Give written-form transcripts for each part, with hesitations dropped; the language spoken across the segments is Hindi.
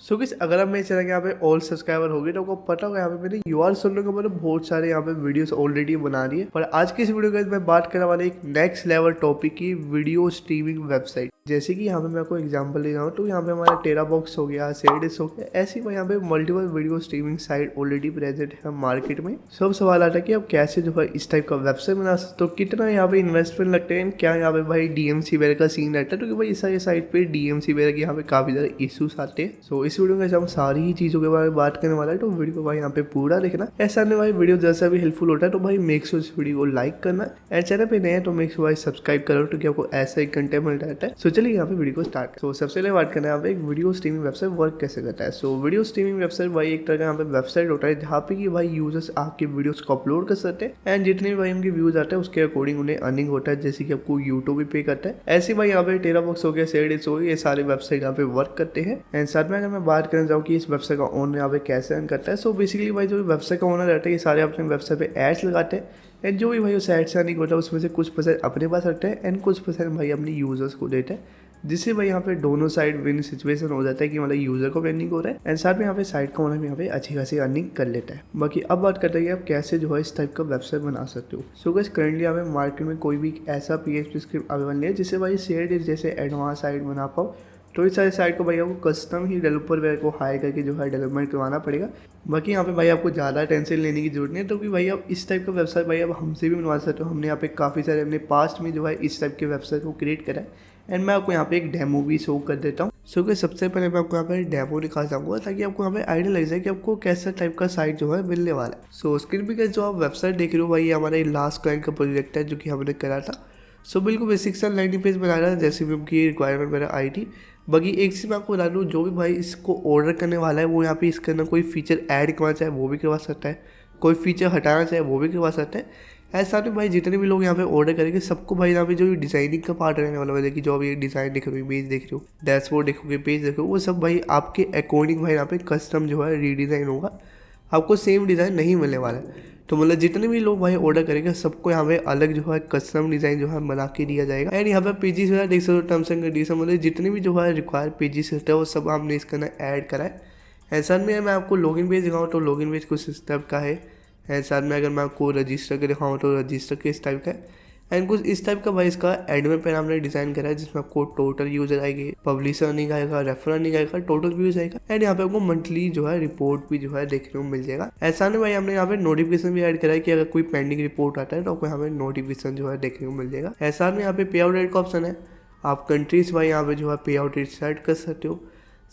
सो गाइस अगर आप मेरे चैनल के यहाँ पे ऑल सब्सक्राइबर हो गए तो आपको पता होगा यहाँ पे मैंने यूआर सुनने को मैंने बहुत सारे यहाँ पे वीडियोस ऑलरेडी बना दी है। पर आज की इस वीडियो के मैं बात करने वाला एक नेक्स्ट लेवल टॉपिक की वीडियो स्ट्रीमिंग वेबसाइट। जैसे कि यहाँ पे मैं आपको एग्जांपल ले रहा हूँ तो यहाँ पे हमारा टेरा बॉक्स हो गया, सेडिस हो गया, ऐसी यहाँ पे multiple video streaming site already present है मार्केट में। सब सवाल आता है कि आप कैसे जो है इस टाइप का वेबसाइट बना सकते हो, कितना यहाँ पे इन्वेस्टमेंट लगते हैं, क्या यहाँ पे भाई डीएमसी वगैरह का सीन रहता है, क्योंकि भाई इस साइट पे डीएमसी वगैरह के यहाँ पे काफी ज्यादा इश्यूज आते हैं। सो इस वीडियो में हम सारी ही चीजों के बारे में बात करने वाला है, तो वीडियो को भाई यहाँ पे पूरा देखना। ऐसा नहीं भाई वीडियो जैसा भी हेल्पफुल होता है तो भाई मेक श्योर इस वीडियो को लाइक करना एंड चैनल पे नए हैं तो मेक श्योर भाई सब्सक्राइब करो, क्योंकि आपको ऐसा ही कंटेंट मिलता रहता है। सो चलिए यहाँ पे वीडियो को स्टार्ट। सो सबसे पहले बात करना है यहाँ पे एक वीडियो स्ट्रीमिंग वेबसाइट वर्क कैसे करता है। सो वीडियो स्ट्रीमिंग वेबसाइट भाई एक तरह का यहाँ पे वेबसाइट होता है जहाँ पे कि भाई यूजर्स आपके वीडियोस को अपलोड कर सकते हैं एंड जितने भी भाई उनके व्यूज आते हैं उसके अकॉर्डिंग उन्हें अर्निंग होता है, जैसे कि आपको यूट्यूब भी पे करता है। ऐसे भाई यहाँ पे टेरा बॉक्स हो गया, सेडिस हो गया, ये सारे वेबसाइट यहाँ पे वर्क करते हैं। एंड साथ में अगर मैं बात करना चाहूँ कि इस वेबसाइट का ओनर यहाँ पे कैसे अर्न करता है, सो बेसिकली भाई जो वेबसाइट का ओनर रहता है ये सारे अपने वेबसाइट पे एड्स लगाते हैं एंड जो भी भाई उस एड से अर्निंग होता है उसमें से कुछ परसेंट अपने पास रखते हैं एंड कुछ परसेंट भाई अपने यूजर्स को देते हैं, जिससे भाई यहाँ पे दोनों साइड विन सिचुएशन हो जाता है कि मतलब यूजर को भी अर्निंग हो रहा है एंड साथ में यहाँ पे साइट का ओनर भी यहाँ पे अच्छी खासी अर्निंग कर लेता है। बाकी अब बात करते हैं कि आप कैसे जो है इस टाइप का वेबसाइट बना सकते हो। सो गाइस करंटली यहाँ पे मार्केट में कोई भी ऐसा PHP स्क्रिप्ट अवेलेबल नहीं है जिससे भाई शेयर जैसे एडवांस साइट बना पाओ। तो इस सारी साइट को भाई आपको कस्टम ही डेवलपर वगैरह को हायर करके जो है डेवलपमेंट करवाना पड़ेगा। बाकी यहाँ पे भाई आपको ज़्यादा टेंशन लेने की जरूरत नहीं है, तो कि भाई आप इस टाइप का वेबसाइट भाई आप हमसे भी बनवा सकते हो। हमने यहाँ पे काफ़ी सारे अपने पास्ट में जो है इस टाइप के वेबसाइट को क्रिएट करा है एंड मैं आपको यहाँ पे एक डेमो भी शो कर देता हूँ। सो कि सबसे पहले मैं आपको यहाँ पे डेमो दिखा चाहूँगा ताकि आपको यहाँ पे आइडिया लग जाए कि आपको कैसा टाइप का साइट जो है मिलने वाला है। सो स्क्रीन पे जो आप वेबसाइट देख रहे हो भाई हमारा लास्ट क्लाइंट का प्रोजेक्ट है जो कि हमने करा था। सो बिल्कुल बेसिक सा लैंडिंग पेज बना रहा है जैसे भी उनकी रिक्वायरमेंट मेरा आई थी। बाकी एक चीज़ मैं आपको बता दूँ, जो भी भाई इसको ऑर्डर करने वाला है वो यहाँ पे इसके अंदर कोई फीचर ऐड करना चाहे वो भी करवा सकता है, कोई फीचर हटाना चाहे वो भी करवा सकता है। ऐसा नहीं भाई जितने भी लोग यहाँ पे ऑर्डर करेंगे सबको भाई यहाँ पे जो डिजाइनिंग का पार्ट रहने वाला है कि जो अभी डिज़ाइन देख रहे हो, इमेज देख रहे हो, डैशबोर्ड देखोगे, पेज देखोगे, वो सब भाई आपके अकॉर्डिंग भाई यहाँ पे कस्टम जो है रीडिज़ाइन होगा, आपको सेम डिज़ाइन नहीं मिलने वाला है। तो मतलब जितने भी लोग भाई ऑर्डर करेंगे सबको यहाँ पे अलग जो है कस्टम डिज़ाइन जो है बना के दिया जाएगा। एंड यहाँ पे पेजेस वगैरह देख सकते हो, टर्म्स एंड कंडीशन मतलब जितने भी जो है रिक्वायर पेजेस होते हैं वो सब हमने इसके अंदर ऐड करा है। ऐसा में मैं आपको लॉगिन पेज दिखाऊँ तो लॉगिन पेज कुछ इस टाइप का है। साथ में अगर मैं आपको रजिस्टर के दिखाऊँ तो रजिस्टर के इस टाइप का है एंड कुछ इस टाइप का भाई इसका एडमिन पैन हमने डिजाइन करा है जिसमें आपको टोटल यूजर आएगी, पब्लिशर नहीं आएगा, रेफरर नहीं आएगा, टोटल व्यूज आएगा एंड यहाँ पे आपको मंथली जो है रिपोर्ट भी जो है देखने को मिल जाएगा। ऐसा नहीं भाई हमने यहाँ पे नोटिफिकेशन भी ऐड करा है कि अगर कोई पेंडिंग रिपोर्ट आता है तो आपको यहाँ पे नोटिफिकेशन जो है देखने को मिल जाएगा। ऐसा में यहाँ पे पे आउट रेट का ऑप्शन है, आप कंट्रीज भाई यहाँ पे जो है पे आउट रेट सेट कर सकते हो।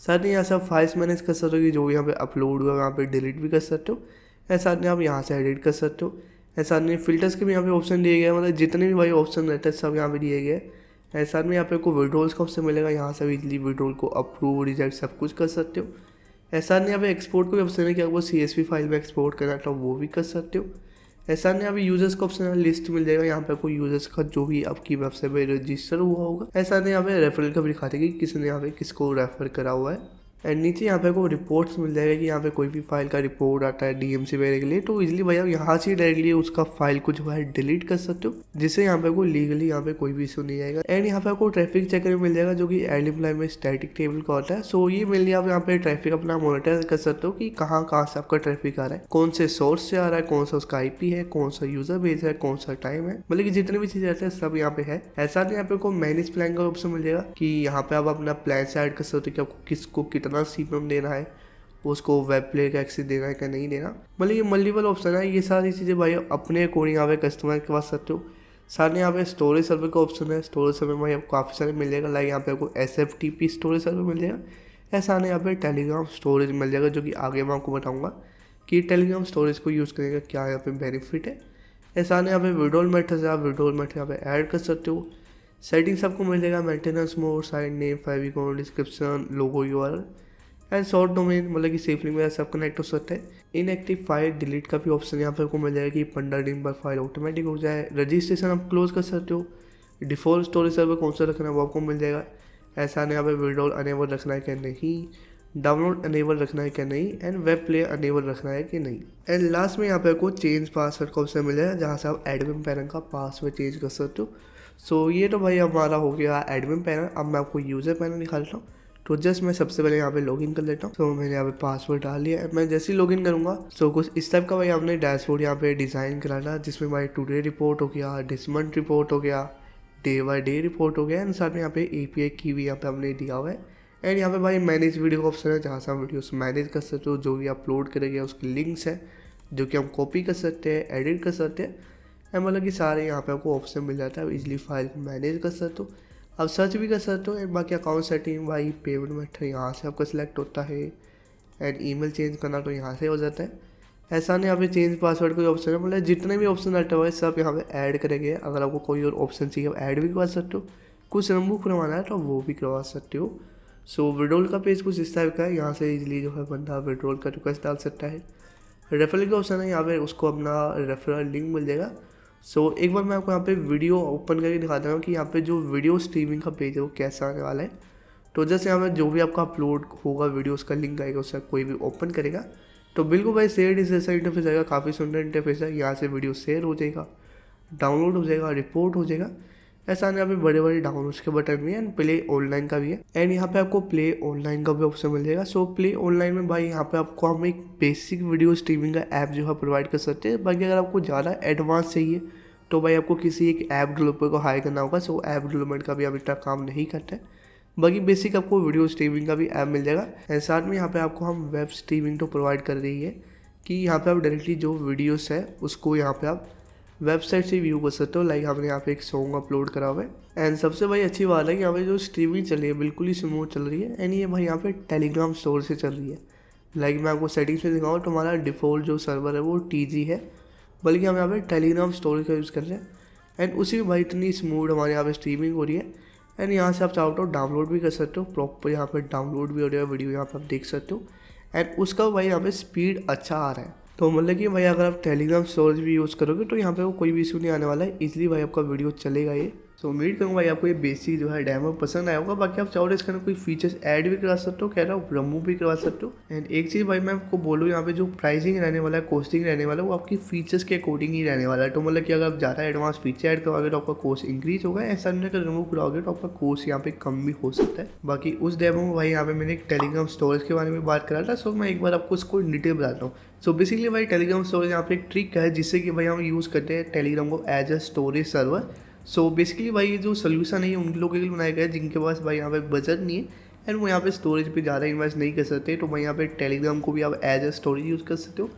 साथ ही यहाँ से आप फाइल्स मैनेज कर सकते हो कि जो यहाँ पे अपलोड हुआ यहाँ पे डिलीट भी कर सकते हो। ऐसा नहीं आप यहाँ से एडिट कर सकते हो। ऐसा नहीं फिल्टर्स के भी यहाँ पे ऑप्शन दिए गए हैं, मतलब जितने भी भाई ऑप्शन रहते हैं सब यहाँ पे दिए गए हैं। ऐसा में यहाँ पे आपको विड्रॉल्स का ऑप्शन मिलेगा, यहाँ से इजीली विड्रॉल को अप्रूव रिजेक्ट सब कुछ कर सकते हो। ऐसा नहीं यहाँ पे एक्सपोर्ट का भी ऑप्शन है कि आपको CSV फाइल में एक्सपोर्ट करना तो वो भी कर सकते हो। ऐसा नहीं यहाँ पे यूजर्स का ऑप्शन लिस्ट मिल जाएगा, यहाँ पे आपको यूजर्स का जो भी आपकी वेबसाइट पे रजिस्टर हुआ होगा। ऐसा नहीं यहाँ पे रेफरल का भी दिखाते कि किसने यहाँ पे किसको रेफर करा हुआ है। एंड नीचे यहाँ पे आपको रिपोर्ट्स मिल जाएगा कि यहाँ पे कोई भी फाइल का रिपोर्ट आता है DMC वगैरह के लिए तो इजीली भाई आप यहाँ से डायरेक्टली उसका फाइल को जो है डिलीट कर सकते हो, जिससे यहाँ पे आपको लीगली यहाँ पे कोई भी इशू नहीं आएगा। एंड यहाँ पे आपको ट्रैफिक चेकर मिल जाएगा जो कि एडमिन में स्टैटिक टेबल का होता है। सो ये मेनली आप यहाँ पे ट्रैफिक अपना मॉनिटर कर सकते हो कि कहाँ कहाँ से आपका ट्रैफिक आ रहा है, कौन से सोर्स से आ रहा है, कौन सा उसका IP है, कौन सा यूजर बेस है, कौन सा टाइम है, मतलब कि जितने भी चीजें रहते हैं सब यहाँ पे है। ऐसा नहीं यहाँ पे आपको मैनेज प्लान का ऑप्शन मिल जाएगा कि यहाँ पे आप अपना प्लान से ऐड कर सकते हो कि आपको किसको कितना CPM देना है, उसको वेब प्लेयर का एक्सेस देना है क्या नहीं देना, मतलब ये मल्टीपल ऑप्शन है। ये सारी चीज़ें भाई अपने अकॉर्डिंग यहाँ पे कस्टमाइज करवा सकते हो। साथ में यहाँ पे स्टोरेज सर्वर का ऑप्शन है, स्टोरेज सर्वर भाई आपको काफ़ी सारे मिल जाएगा, लाइक यहाँ पे आपको SFTP स्टोरेज सर्वर मिल जाएगा। ऐसा नहीं यहाँ पे टेलीग्राम स्टोरेज मिल जाएगा जो कि आगे मैं आपको बताऊँगा कि टेलीग्राम स्टोरेज को यूज़ करने का क्या यहाँ पे बेनिफिट है। ऐसा नहीं यहाँ पे विड्रॉल मेथड है, आप विड्रॉल मेथड यहाँ पे ऐड कर सकते हो। सेटिंग्स आपको मिल जाएगा, maintenance mode, side name, Fevicol, description, logo URL and short domain, मतलब कि सेफली मेरा सब कनेक्ट हो सकता है। इनएक्टिव फाइल डिलीट का भी ऑप्शन यहाँ पे आपको मिल जाएगा कि 15 दिन पर फाइल ऑटोमेटिक हो जाए। रजिस्ट्रेशन आप क्लोज कर सकते हो। डिफॉल्ट स्टोरेज सर्वर कौन सा रखना है वो आपको मिल जाएगा। ऐसा नहीं यहाँ पे विड्रॉल अनेबल रखना है क्या नहीं, डाउनलोड अनेबल रखना है क्या नहीं एंड वेब प्ले अनेबल रखना है कि नहीं। एंड लास्ट में यहाँ पे आपको चेंज पासवर्ड का ऑप्शन मिल जाएगा जहाँ से आप एडमिन पैनल का पासवर्ड चेंज कर सकते हो। सो ये तो भाई हमारा हो गया एडमिन पैनल। अब मैं आपको यूज़र पैनल दिखा देता हूँ। तो जस्ट मैं सबसे पहले यहाँ पे लॉगिन कर लेता हूँ। तो मैंने यहाँ पे पासवर्ड डाल लिया। मैं जैसे ही लॉगिन करूँगा तो कुछ इस टाइप का भाई आपने डैशबोर्ड यहाँ पे डिज़ाइन कराना, जिसमें भाई टुडे रिपोर्ट हो गया, दिस मंथ रिपोर्ट हो गया, डे बाय डे रिपोर्ट हो गया, एंड साथ में यहाँ पे API की भी यहाँ पे हमने दिया हुआ है। एंड यहाँ पे भाई मैनेज वीडियो का ऑप्शन है, जहाँ से हम वीडियोस मैनेज कर सकते हो। जो भी अपलोड करेंगे उसके लिंक्स है जो कि हम कॉपी कर सकते हैं, एडिट कर सकते हैं, एंड मतलब कि सारे यहाँ पे आपको ऑप्शन मिल जाता है। इजीली फाइल मैनेज कर सकते हो, आप सर्च भी कर सकते हो। एंड बाकी अकाउंट सेटिंग भाई पेमेंट मेथड यहाँ से आपका सिलेक्ट होता है, एंड ईमेल चेंज करना तो यहाँ से हो जाता है। ऐसा नहीं यहाँ पे चेंज पासवर्ड कोई ऑप्शन है, मतलब जितने भी ऑप्शन आते हुए सब यहाँ पे ऐड करेंगे। अगर आपको कोई और ऑप्शन चाहिए आप ऐड भी करवा सकते हो, कुछ रिमूव करवाना है तो वो भी करवा सकते हो। सो विड्रॉल का पेज कुछ इस टाइप का है, यहाँ से इजीली जो है बंदा विड्रॉल का रिक्वेस्ट डाल सकता है। रेफरल का ऑप्शन है, यहाँ पे उसको अपना रेफरल लिंक मिल जाएगा। सो एक बार मैं आपको यहाँ पे वीडियो ओपन करके दिखाता हूँ कि यहाँ पे जो वीडियो स्ट्रीमिंग का पेज है वो कैसा आने वाला है। तो जैसे यहाँ पे जो भी आपका अपलोड होगा वीडियो उसका लिंक आएगा, उससे कोई भी ओपन करेगा तो बिल्कुल भाई शेयर जैसा इंटरफेस आएगा। काफ़ी सुंदर इंटरफेस है, यहाँ से वीडियो शेयर हो जाएगा, डाउनलोड हो जाएगा, रिपोर्ट हो जाएगा। ऐसा नहीं, यहाँ पे बड़े बड़े डाउनलोड्स के बटन भी है, एंड प्ले ऑनलाइन का भी है, एंड यहाँ पे आपको प्ले ऑनलाइन का भी ऑप्शन मिल जाएगा। सो प्ले ऑनलाइन में भाई यहाँ पे आपको हम एक बेसिक वीडियो स्ट्रीमिंग का ऐप जो है प्रोवाइड कर सकते हैं। बाकी अगर आपको ज़्यादा एडवांस चाहिए तो भाई आपको किसी एक ऐप डेवलपर को हायर करना होगा। सो ऐप डेवलपमेंट का भी अब इतना काम नहीं करता है। बाकी बेसिक आपको वीडियो स्ट्रीमिंग का भी ऐप मिल जाएगा, एंड साथ में यहाँ पे आपको हम वेब स्ट्रीमिंग तो प्रोवाइड कर रही है कि यहाँ पे आप डायरेक्टली जो वीडियोस है उसको यहाँ पे आप वेबसाइट से व्यू कर सकते हो। लाइक हमने यहाँ पे एक सॉन्ग अपलोड करा हुआ है, एंड सबसे भाई अच्छी बात है कि यहाँ पे जो स्ट्रीमिंग चल रही है बिल्कुल ही स्मूथ चल रही है, एंड ये भाई यहाँ पे टेलीग्राम स्टोर से चल रही है। लाइक मैं आपको सेटिंग्स में दिखाऊँ तो हमारा डिफ़ॉल्ट जो सर्वर है वो TG है, बल्कि हम यहाँ पे टेलीग्राम स्टोर का यूज़ कर रहे हैं, एंड उसी में भाई इतनी स्मूथ हमारे यहाँ पे स्ट्रीमिंग हो रही है। एंड यहाँ से आप चाहो तो डाउनलोड भी कर सकते हो, प्रॉपर यहाँ पे डाउनलोड भी हो रहा है वीडियो, यहाँ पे आप देख सकते हो, एंड उसका भाई यहाँ पे स्पीड अच्छा आ रहा है। तो मतलब कि भाई अगर आप टेलीग्राम स्टोरेज भी यूज़ करोगे तो यहाँ पे वो कोई भी इशू नहीं आने वाला है, इसलिए भाई आपका वीडियो चलेगा ये। सो उम्मीद करूँगा भाई आपको ये बेसिक जो है डेमो पसंद आया होगा। बाकी आप चाहो तो इसके अंदर कोई फीचर्स ऐड भी करा सकते हो, कह रहा हूँ रिमूव भी करवा सकते हो। एंड एक चीज़ भाई मैं आपको बोलूँ, यहाँ पे जो प्राइसिंग रहने वाला है, कॉस्टिंग रहने वाला है, वो आपकी फीचर्स के अकॉर्डिंग ही रहने वाला है। तो मतलब कि अगर आप ज़्यादा एडवांस फीचर ऐड करवाओगे तो आपका कोस्ट इंक्रीज होगा, ऐसा नहीं अगर रिमूव कराओगे तो आपका कोस्ट यहाँ पे कम भी हो सकता है। बाकी उस डेमो में भाई यहाँ पे मैंने एक टेलीग्राम स्टोरेज के बारे में बात करा था। सो मैं एक बार आपको उसको डिटेल बताता हूँ। सो बेसिकली भाई टेलीग्राम स्टोरेज यहाँ पे एक ट्रिक है जिससे कि भाई हम यूज़ करते हैं टेलीग्राम को as a storage server. So basically भाई ये जो सोल्यूशन है ये उन लोगों के लिए बनाया गया है जिनके पास भाई यहाँ पे बजट नहीं है, एंड वो यहाँ पे स्टोरेज पे ज़्यादा इन्वेस्ट नहीं कर सकते। तो भाई यहाँ पे टेलीग्राम को भी आप एज अ स्टोरेज यूज़ कर सकते हो,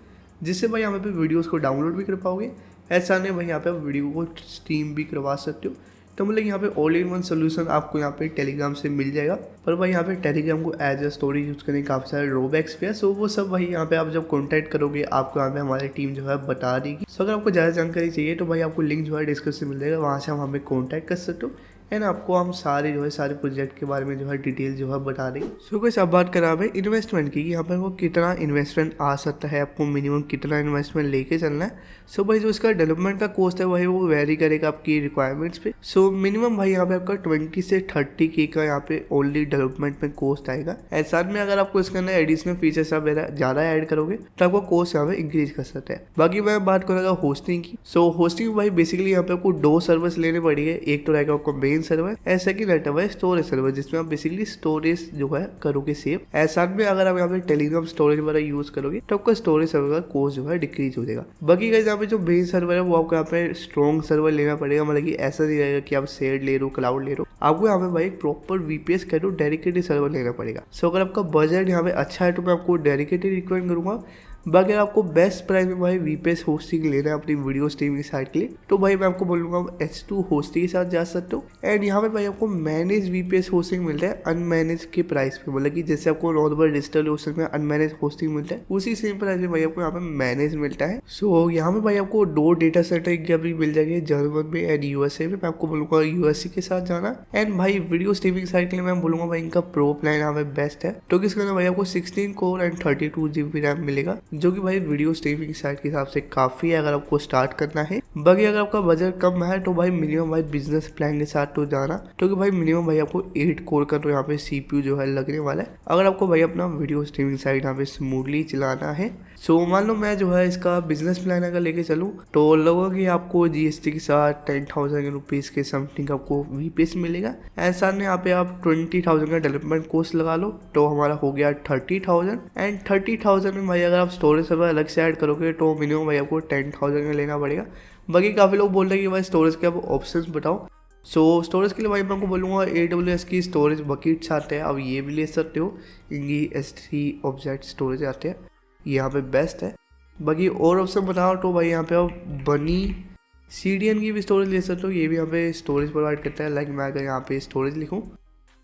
जिससे भाई यहाँ पे वीडियोज़ को डाउनलोड भी कर पाओगे। ऐसा नहीं भाई यहाँ पे आप वीडियो को स्ट्रीम भी करवा सकते हो। तो मतलब यहाँ पे ऑल इन वन सोल्यूशन आपको यहाँ पे टेलीग्राम से मिल जाएगा। पर भाई यहाँ पे टेलीग्राम को एज अ स्टोरेज यूज़ करने के काफ़ी सारे ड्रॉबैक्स भी है। सो वो सब भाई यहाँ पे आप जब कॉन्टैक्ट करोगे आपको यहाँ पे हमारी टीम जो है बता देगी। सो अगर आपको ज़्यादा जानकारी चाहिए तो भाई आपको लिंक जो है डिस्क्रिप्शन मिल जाएगा, वहाँ से हम हमें कॉन्टैक्ट कर सकते हो, एंड आपको हम सारे जो है सारे प्रोजेक्ट के बारे में जो है डिटेल जो है बता देंगे। सो कुछ अब बात करा है इन्वेस्टमेंट की, यहाँ पर वो कितना इन्वेस्टमेंट आ सकता है, आपको मिनिमम कितना इन्वेस्टमेंट लेके चलना है। सो भाई जो इसका डेवलपमेंट का कॉस्ट है वही वो वेरी करेगा आपकी रिक्वायरमेंट्स पे। सो मिनिमम भाई यहाँ पे आपका 20 से 30K का यहाँ पे ओनली डेवलपमेंट में कॉस्ट आएगा। एंड साथ में अगर आपको इसके अंदर एडिशनल फीचर्स वगैरह ज़्यादा ऐड करोगे तो आपको कॉस्ट यहाँ पे इंक्रीज कर सकता है। बाकी मैं बात करूँगा होस्टिंग की। सो होस्टिंग भाई बेसिकली यहाँ पे आपको 2 सर्वर्स लेने पड़ेंगे, एक तो रहेगा आपको मेन सर्वर, ऐसा कि रहता है स्टोरेज सर्वर जिसमें आप बेसिकली स्टोरेज जो है करोगे सेव। ऐसा में अगर आप यहाँ पे टेलीग्राम स्टोरेज वाला यूज करोगे तो आपका स्टोरेज सर्वर का कॉस्ट जो है डिक्रीज हो जाएगा। बाकी गाइस यहाँ पे जो मेन सर्वर है वो आपको यहाँ पे स्ट्रॉन्ग सर्वर लेना पड़ेगा, मतलब कि ऐसा नहीं रहेगा कि आप शेयर ले रहे हो, क्लाउड ले रहे हो, आपको यहाँ पे भाई एक प्रॉपर VPS करो डेडिकेटेड सर्वर लेना पड़ेगा। सो अगर आपका बजट यहाँ पे अच्छा है तो मैं आपको डेडिकेटेड रिकमेंड करूंगा। बाकी अगर आपको बेस्ट प्राइस में भाई VPS होस्टिंग लेना है अपनी वीडियो स्ट्रीमिंग साइट के लिए तो भाई मैं आपको बोलूँगा H2 होस्टिंग के साथ जा सकते हो। एंड यहाँ पे भाई आपको मैनेज VPS होस्टिंग मिलता है अनमैनेज के प्राइस पे, मतलब कि जैसे आपको नॉर्मल डिजिटल होस्टिंग में अनमैनेज होस्टिंग मिलता है उसी सेम प्राइस में भाई आपको यहाँ पे मैनेज मिलता है। सो यहाँ पे भाई आपको 2 डेटा सेंटर की भी मिल जाएगी, जर्मन में एंड USA में। मैं आपको बोलूँगा USA के साथ जाना। एंड भाई वीडियो स्ट्रीमिंग साइट के लिए मैं बोलूँगा भाई इनका प्रो प्लान यहाँ पे बेस्ट है, तो इसके अंदर भाई आपको 16 कोर एंड 32 GB रैम मिलेगा, जो कि भाई वीडियो स्ट्रीमिंग साइट के हिसाब से काफ़ी है अगर आपको स्टार्ट करना है। बाकी अगर आपका बजट कम है तो भाई मिनिमम भाई बिजनेस प्लान के साथ तो जाना, क्योंकि भाई मिनिमम भाई आपको 8 कोर का तो यहाँ पे CPU जो है लगने वाला है अगर आपको भाई अपना वीडियो स्ट्रीमिंग साइट यहाँ पे स्मूथली चलाना है। सो मान लो मैं जो है इसका बिजनेस प्लान अगर लेके चलूँ तो लगभग आपको GST के साथ 10,000 रुपीज़ के समथिंग आपको VPS मिलेगा। ऐसा नहीं यहाँ पे आप 20,000 का डेवलपमेंट कॉस्ट लगा लो तो हमारा हो गया 30,000। एंड 30,000 में भाई अगर आप स्टोरेज सर्वर अलग से ऐड करोगे तो मिनिमम भाई आपको 10,000 में लेना पड़ेगा। बाकी काफ़ी लोग बोल रहे हैं कि भाई स्टोरेज के आप ऑप्शंस बताओ। सो स्टोरेज के लिए भाई मैं आपको बोलूँगा AWS की स्टोरेज बकेट्स आते हैं, आप ये भी ले सकते हो। इनकी S3 ऑब्जेक्ट स्टोरेज आते हैं, ये यहाँ पे बेस्ट है। बाकी और ऑप्शन बताओ तो भाई यहाँ पे आप बनी CDN की भी स्टोरेज ले सकते हो, ये भी यहाँ पे स्टोरेज प्रोवाइड करता है। लाइक मैं अगर यहाँ पे स्टोरेज लिखूँ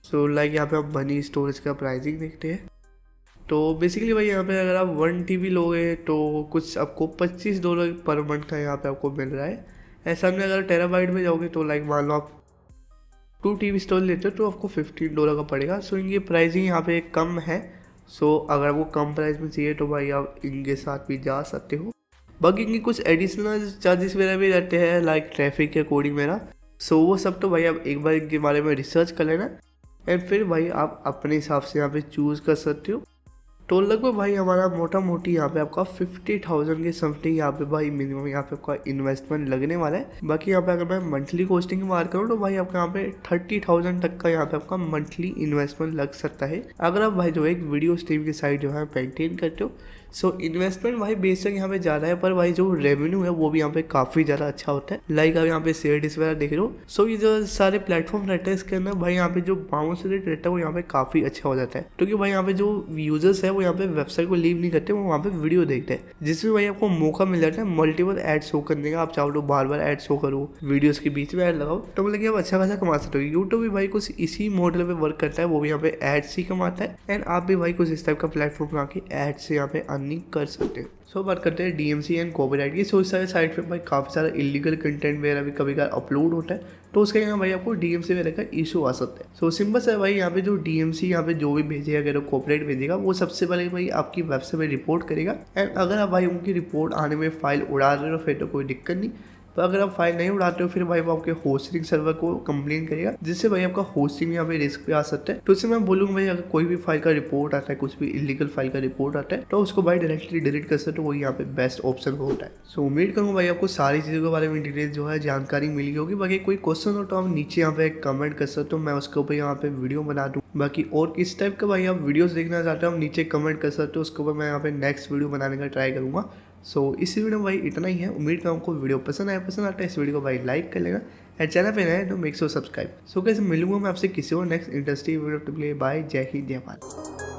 सो लाइक यहाँ पे आप बनी स्टोरेज का प्राइसिंग देखते हैं तो बेसिकली भाई यहाँ पे अगर आप 1 TB लोगे तो कुछ आपको $25 पर मंथ का यहाँ पे आपको मिल रहा है। ऐसा में अगर टेराबाइट में जाओगे तो लाइक मान लो आप 2 TB स्टोरेज लेते हो तो आपको $15 का पड़ेगा। सो इनकी प्राइसिंग यहाँ पे कम है। सो अगर आपको कम प्राइस में चाहिए तो भाई आप इनके साथ भी जा सकते हो। बाकी इनकी कुछ एडिशनल चार्जेस वगैरह भी रहते हैं लाइक ट्रैफिक के अकॉर्डिंग मेरा। सो वो सब तो भाई आप एक बार इनके बारे में रिसर्च कर लेना एंड फिर भाई आप अपने हिसाब से यहाँ पे चूज़ कर सकते हो। तो लगभग भाई हमारा मोटा मोटी यहाँ पे आपका 50,000 के समथिंग यहाँ पे भाई मिनिमम यहाँ पे आपका इन्वेस्टमेंट लगने वाला है। बाकी यहाँ पे अगर मैं मंथली कॉस्टिंग की बात करूँ तो भाई आपका यहाँ पे 30,000 तक का यहाँ पे आपका मंथली इन्वेस्टमेंट लग सकता है अगर आप भाई जो एक वीडियो स्ट्रीम की साइट जो है मेंटेन करते हो। सो इन्वेस्टमेंट भाई बेशक यहाँ पे ज़्यादा है पर भाई जो रेवेन्यू है वो भी यहाँ पे काफ़ी ज़्यादा अच्छा होता है। लाइक आप यहाँ पे शेयर्स वगैरह देख रहे हो। सो ये जो सारे प्लेटफॉर्म रहते हैं इसके अंदर भाई यहाँ पे जो बाउंस रेट रहता है वो यहाँ पे काफ़ी अच्छा हो जाता है, क्योंकि भाई यहाँ पे जो यूजर्स है वो यहाँ पे वेबसाइट को लीव नहीं करते, वो वहाँ पे वीडियो देखते हैं, जिसमें भाई आपको मौका मिल जाता है मल्टीपल एड शो करने का। आप चाहो तो बार बार एड शो करो, वीडियोस के बीच में एड लगाओ, तो मतलब कि आप अच्छा खासा कमा सकते हो। यूट्यूब भी भाई कुछ इसी मॉडल पे वर्क करता है, वो भी यहाँ पे एड्स ही कमाता है एंड आप भी भाई कुछ इस टाइप का प्लेटफॉर्म बना के एड से यहाँ पे अर्निंग कर सकते हैं। सो बात करते हैं DMC एंड कॉपीराइट की। सो इस सारे साइट पे भाई काफ़ी सारा इलीगल कंटेंट वगैरह भी कभी कभार अपलोड होता है तो उसके यहाँ भाई आपको DMC वगैरह का इशू आ सकता है। सो सिंपल है भाई, यहाँ पे जो DMC यहाँ पे जो भी भेजेगा अगर कॉपीराइट भेजेगा वो सबसे पहले भाई आपकी वेबसाइट में रिपोर्ट करेगा एंड अगर आप भाई उनकी रिपोर्ट आने में फाइल उड़ा रहे हो फिर तो कोई दिक्कत नहीं, तो अगर आप फाइल नहीं उड़ाते हो फिर भाई वो आपके होस्टिंग सर्वर को कंप्लेन करेगा, जिससे भाई आपका होस्टिंग यहाँ पे रिस्क पे आ सकता है। तो इससे मैं बोलूँगा भाई अगर कोई भी फाइल का रिपोर्ट आता है, कुछ भी इलीगल फाइल का रिपोर्ट आता है तो उसको भाई डायरेक्टली डिलीट कर सकते हो, वो यहाँ पे बेस्ट ऑप्शन होता है। सो उम्मीद करूँगा भाई आपको सारी चीज़ों के बारे में डिटेल जो है जानकारी मिली होगी। बाकी कोई क्वेश्चन हो तो आप नीचे यहाँ पे कमेंट कर सकते हो, मैं उसके ऊपर यहाँ पे वीडियो बना दूँ। बाकी और किस टाइप का भाई आप वीडियोस देखना चाहते हो आप नीचे कमेंट कर सकते हो, उसके ऊपर मैं यहाँ पे नेक्स्ट वीडियो बनाने का ट्राई करूँगा। सो इस वीडियो में भाई इतना ही है। उम्मीद करता हूँ आपको वीडियो पसंद आता है इस वीडियो को भाई लाइक कर लेना एंड चैनल पे नए तो मेक श्योर सब्सक्राइब। सो कैसे मिलूंगा मैं आपसे किसी और नेक्स्ट इंटरेस्टिंग वीडियो के लिए। बाय, जय हिंद, जय भारत।